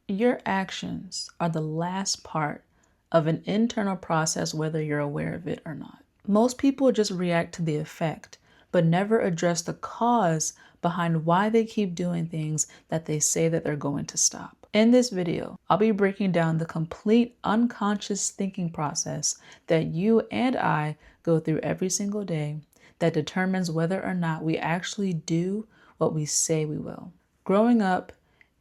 Your actions are the last part of an internal process, whether you're aware of it or not. Most people just react to the effect, but never address the cause behind why they keep doing things that they say that they're going to stop. In this video, I'll be breaking down the complete unconscious thinking process that you and I go through every single day that determines whether or not we actually do what we say we will. Growing up,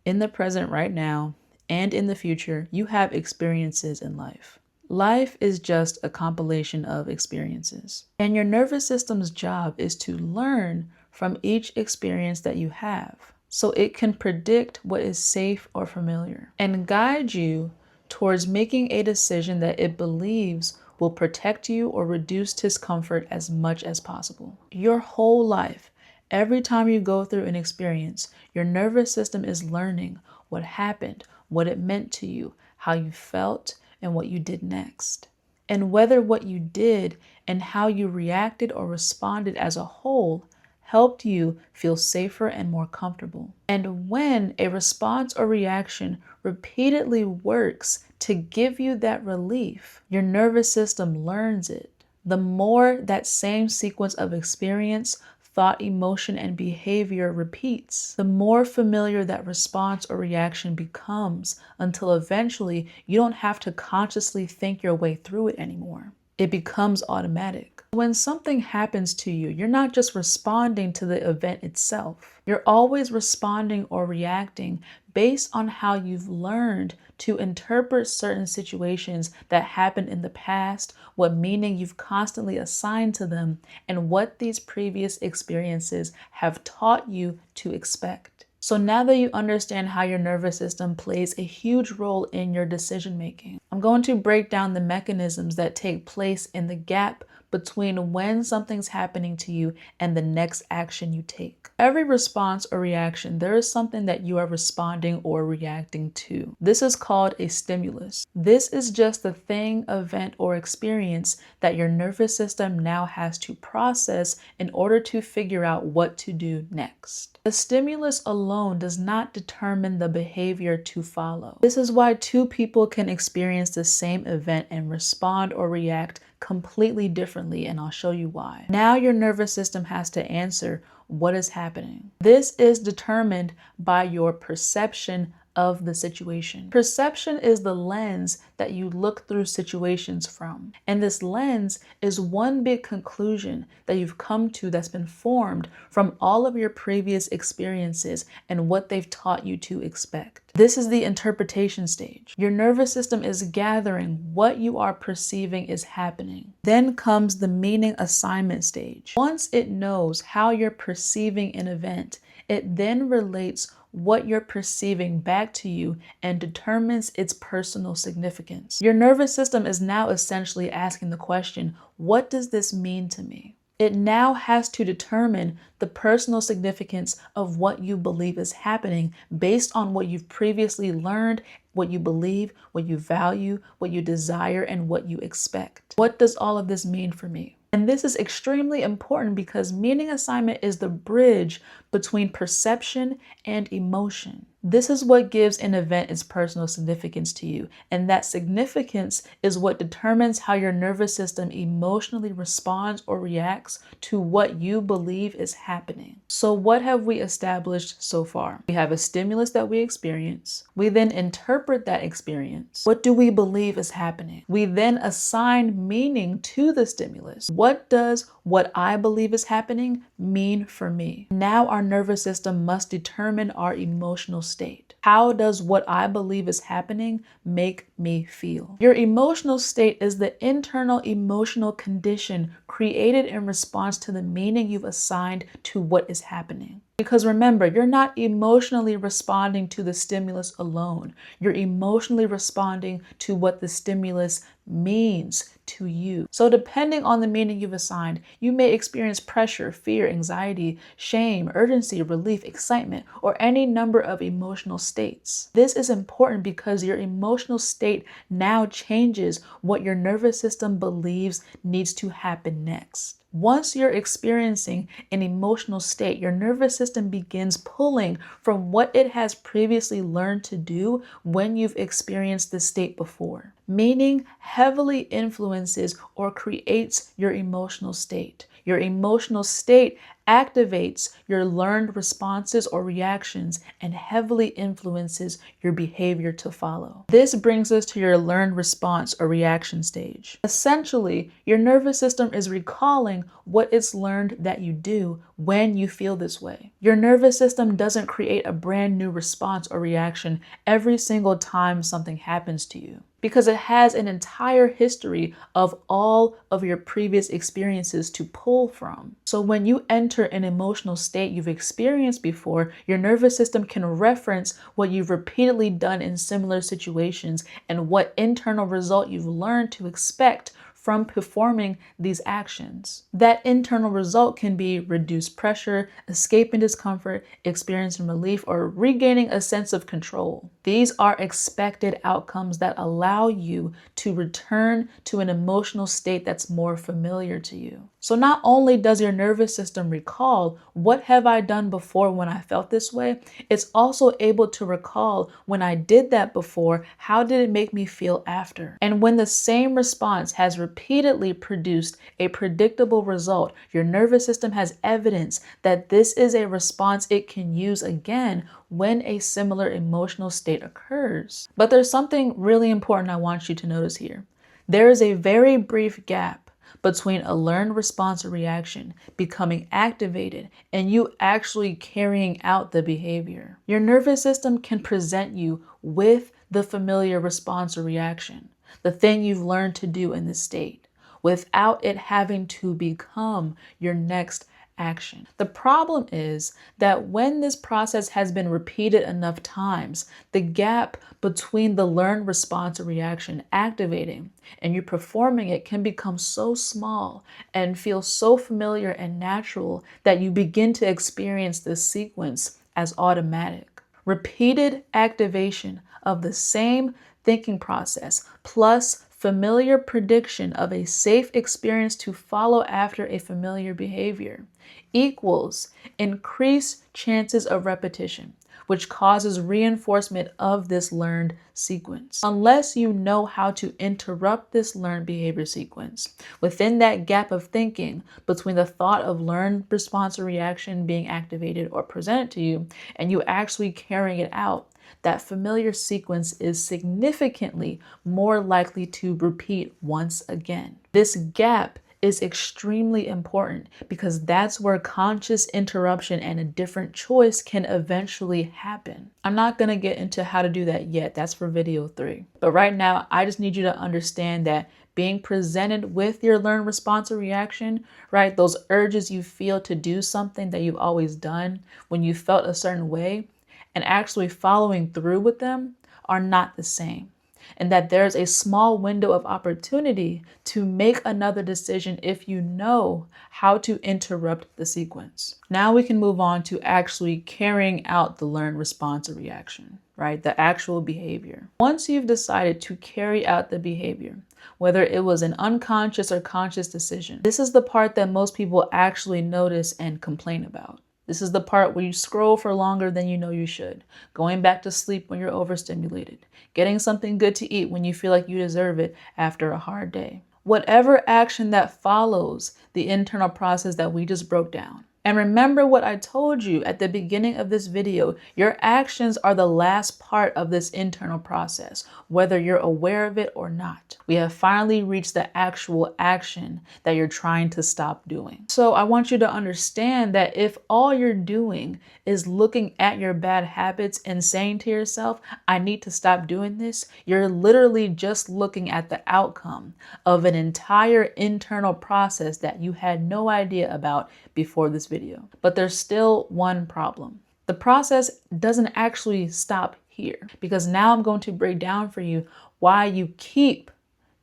in the present right now, and in the future, you have experiences in life. Life is just a compilation of experiences. And your nervous system's job is to learn from each experience that you have, so it can predict what is safe or familiar and guide you towards making a decision that it believes will protect you or reduce discomfort as much as possible. Your whole life, every time you go through an experience, your nervous system is learning what happened, what it meant to you, how you felt, and what you did next. And whether what you did and how you reacted or responded as a whole helped you feel safer and more comfortable. And when a response or reaction repeatedly works to give you that relief, your nervous system learns it. The more that same sequence of experience, thought, emotion, and behavior repeats, the more familiar that response or reaction becomes, until eventually you don't have to consciously think your way through it anymore. It becomes automatic. When something happens to you, you're not just responding to the event itself. You're always responding or reacting based on how you've learned to interpret certain situations that happened in the past, what meaning you've constantly assigned to them, and what these previous experiences have taught you to expect. So now that you understand how your nervous system plays a huge role in your decision making, I'm going to break down the mechanisms that take place in the gap between when something's happening to you and the next action you take. Every response or reaction, there is something that you are responding or reacting to. This is called a stimulus. This is just the thing, event, or experience that your nervous system now has to process in order to figure out what to do next. The stimulus alone does not determine the behavior to follow. This is why two people can experience the same event and respond or react completely differently, and I'll show you why. Now your nervous system has to answer what is happening. This is determined by your perception of the situation. Perception is the lens that you look through situations from. And this lens is one big conclusion that you've come to that's been formed from all of your previous experiences and what they've taught you to expect. This is the interpretation stage. Your nervous system is gathering what you are perceiving is happening. Then comes the meaning assignment stage. Once it knows how you're perceiving an event, it then relates what you're perceiving back to you and determines its personal significance. Your nervous system is now essentially asking the question, what does this mean to me? It now has to determine the personal significance of what you believe is happening based on what you've previously learned, what you believe, what you value, what you desire, and what you expect. What does all of this mean for me? And this is extremely important because meaning assignment is the bridge between perception and emotion. This is what gives an event its personal significance to you. And that significance is what determines how your nervous system emotionally responds or reacts to what you believe is happening. So what have we established so far? We have a stimulus that we experience. We then interpret that experience. What do we believe is happening? We then assign meaning to the stimulus. What does what I believe is happening mean for me? Now our nervous system must determine our emotional state. How does what I believe is happening make me feel? Your emotional state is the internal emotional condition created in response to the meaning you've assigned to what is happening. Because remember, you're not emotionally responding to the stimulus alone. You're emotionally responding to what the stimulus means to you. So depending on the meaning you've assigned, you may experience pressure, fear, anxiety, shame, urgency, relief, excitement, or any number of emotional states. This is important because your emotional state now changes what your nervous system believes needs to happen next. Once you're experiencing an emotional state, your nervous system begins pulling from what it has previously learned to do when you've experienced this state before, meaning heavily influences or creates your emotional state. Your emotional state activates your learned responses or reactions and heavily influences your behavior to follow. This brings us to your learned response or reaction stage. Essentially, your nervous system is recalling what it's learned that you do when you feel this way. Your nervous system doesn't create a brand new response or reaction every single time something happens to you, because it has an entire history of all of your previous experiences to pull from. So when you enter an emotional state you've experienced before, your nervous system can reference what you've repeatedly done in similar situations and what internal result you've learned to expect from performing these actions. That internal result can be reduced pressure, escaping discomfort, experiencing relief, or regaining a sense of control. These are expected outcomes that allow you to return to an emotional state that's more familiar to you. So not only does your nervous system recall, what have I done before when I felt this way? It's also able to recall, when I did that before, how did it make me feel after? And when the same response has repeatedly produced a predictable result, your nervous system has evidence that this is a response it can use again when a similar emotional state occurs. But there's something really important I want you to notice here. There is a very brief gap between a learned response or reaction becoming activated and you actually carrying out the behavior. Your nervous system can present you with the familiar response or reaction, the thing you've learned to do in this state, without it having to become your next action. The problem is that when this process has been repeated enough times, the gap between the learned response or reaction activating and you performing it can become so small and feel so familiar and natural that you begin to experience this sequence as automatic. Repeated activation of the same thinking process plus familiar prediction of a safe experience to follow after a familiar behavior equals increased chances of repetition, which causes reinforcement of this learned sequence. Unless you know how to interrupt this learned behavior sequence within that gap of thinking between the thought of learned response or reaction being activated or presented to you and you actually carrying it out, that familiar sequence is significantly more likely to repeat once again. This gap is extremely important because that's where conscious interruption and a different choice can eventually happen. I'm not going to get into how to do that yet. That's for video 3. But right now, I just need you to understand that being presented with your learned response or reaction, right? Those urges you feel to do something that you've always done when you felt a certain way, and actually following through with them are not the same. And that there's a small window of opportunity to make another decision if you know how to interrupt the sequence. Now we can move on to actually carrying out the learned response or reaction, right? The actual behavior. Once you've decided to carry out the behavior, whether it was an unconscious or conscious decision, this is the part that most people actually notice and complain about. This is the part where you scroll for longer than you know you should, going back to sleep when you're overstimulated, getting something good to eat when you feel like you deserve it after a hard day. Whatever action that follows the internal process that we just broke down. And remember what I told you at the beginning of this video, your actions are the last part of this internal process, whether you're aware of it or not. We have finally reached the actual action that you're trying to stop doing. So I want you to understand that if all you're doing is looking at your bad habits and saying to yourself, I need to stop doing this, you're literally just looking at the outcome of an entire internal process that you had no idea about before this video. But there's still one problem. The process doesn't actually stop here, because now I'm going to break down for you why you keep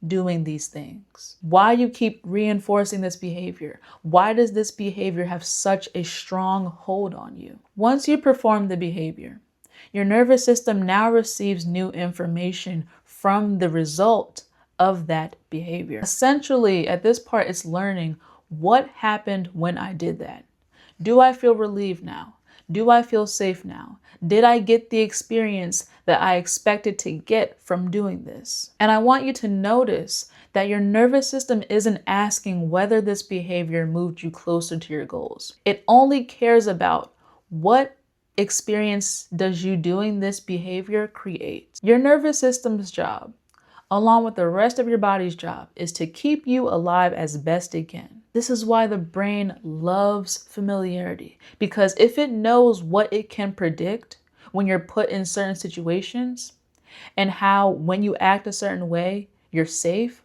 doing these things, why you keep reinforcing this behavior. Why does this behavior have such a strong hold on you? Once you perform the behavior, your nervous system now receives new information from the result of that behavior. Essentially, at this part, it's learning What happened when I did that? Do I feel relieved now? Do I feel safe now? Did I get the experience that I expected to get from doing this? And I want you to notice that your nervous system isn't asking whether this behavior moved you closer to your goals. It only cares about what experience does you doing this behavior create. Your nervous system's job, along with the rest of your body's job, is to keep you alive as best it can. This is why the brain loves familiarity, because if it knows what it can predict when you're put in certain situations and how when you act a certain way, you're safe,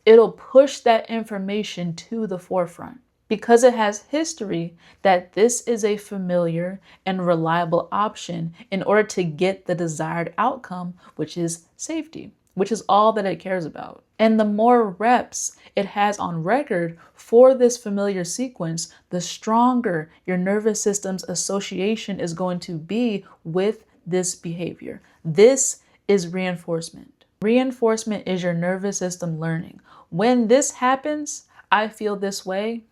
it'll push that information to the forefront because it has history that this is a familiar and reliable option in order to get the desired outcome, which is safety, which is all that it cares about. And the more reps it has on record for this familiar sequence, the stronger your nervous system's association is going to be with this behavior. This is reinforcement. Reinforcement is your nervous system learning. When this happens, I feel this way.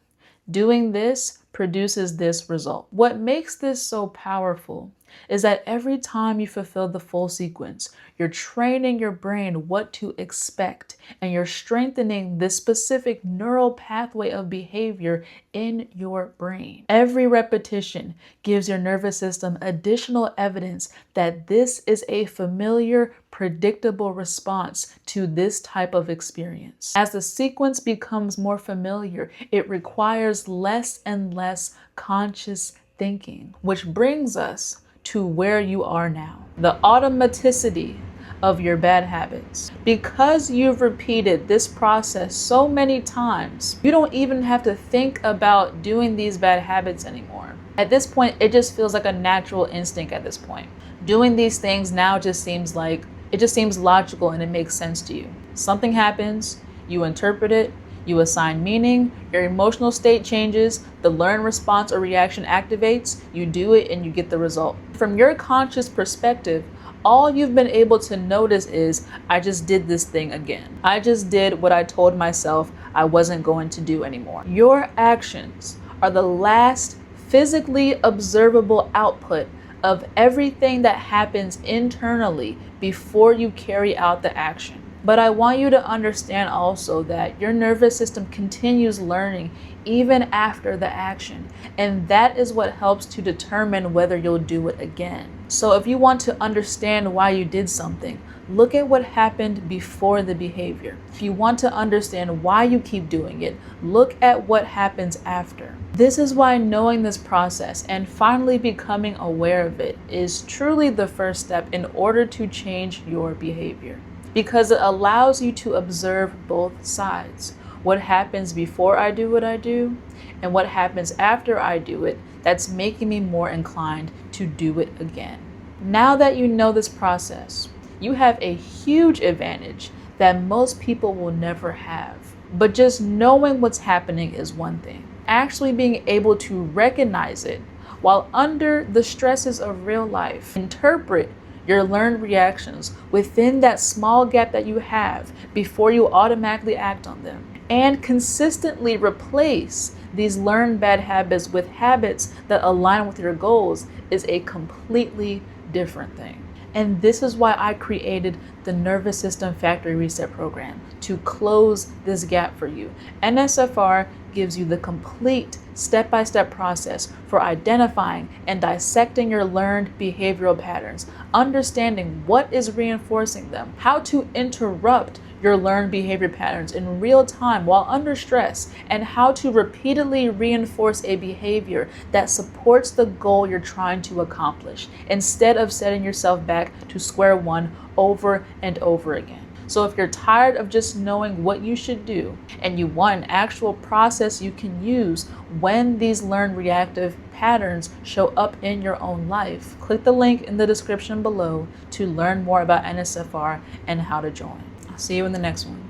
Doing this produces this result. What makes this so powerful is that every time you fulfill the full sequence, you're training your brain what to expect, and you're strengthening this specific neural pathway of behavior in your brain. Every repetition gives your nervous system additional evidence that this is a familiar, predictable response to this type of experience. As the sequence becomes more familiar, it requires less and less conscious thinking, which brings us to where you are now. The automaticity of your bad habits. Because you've repeated this process so many times, you don't even have to think about doing these bad habits anymore. At this point, it just feels like a natural instinct at this point. Doing these things now just seems logical and it makes sense to you. Something happens, you interpret it, you assign meaning, your emotional state changes, the learned response or reaction activates, you do it, and you get the result. From your conscious perspective, all you've been able to notice is, I just did this thing again. I just did what I told myself I wasn't going to do anymore. Your actions are the last physically observable output of everything that happens internally before you carry out the action. But I want you to understand also that your nervous system continues learning even after the action. And that is what helps to determine whether you'll do it again. So if you want to understand why you did something, look at what happened before the behavior. If you want to understand why you keep doing it, look at what happens after. This is why knowing this process and finally becoming aware of it is truly the first step in order to change your behavior. Because it allows you to observe both sides. What happens before I do what I do, and what happens after I do it that's making me more inclined to do it again. Now that you know this process, you have a huge advantage that most people will never have. But just knowing what's happening is one thing. Actually being able to recognize it while under the stresses of real life, interpret your learned reactions within that small gap that you have before you automatically act on them, and consistently replace these learned bad habits with habits that align with your goals is a completely different thing. And this is why I created the Nervous System Factory Reset Program, to close this gap for you. NSFR gives you the complete step-by-step process for identifying and dissecting your learned behavioral patterns, understanding what is reinforcing them, how to interrupt your learned behavior patterns in real time while under stress, and how to repeatedly reinforce a behavior that supports the goal you're trying to accomplish, instead of setting yourself back to square one over and over again. So if you're tired of just knowing what you should do and you want an actual process you can use when these learned reactive patterns show up in your own life, click the link in the description below to learn more about NSFR and how to join. I'll see you in the next one.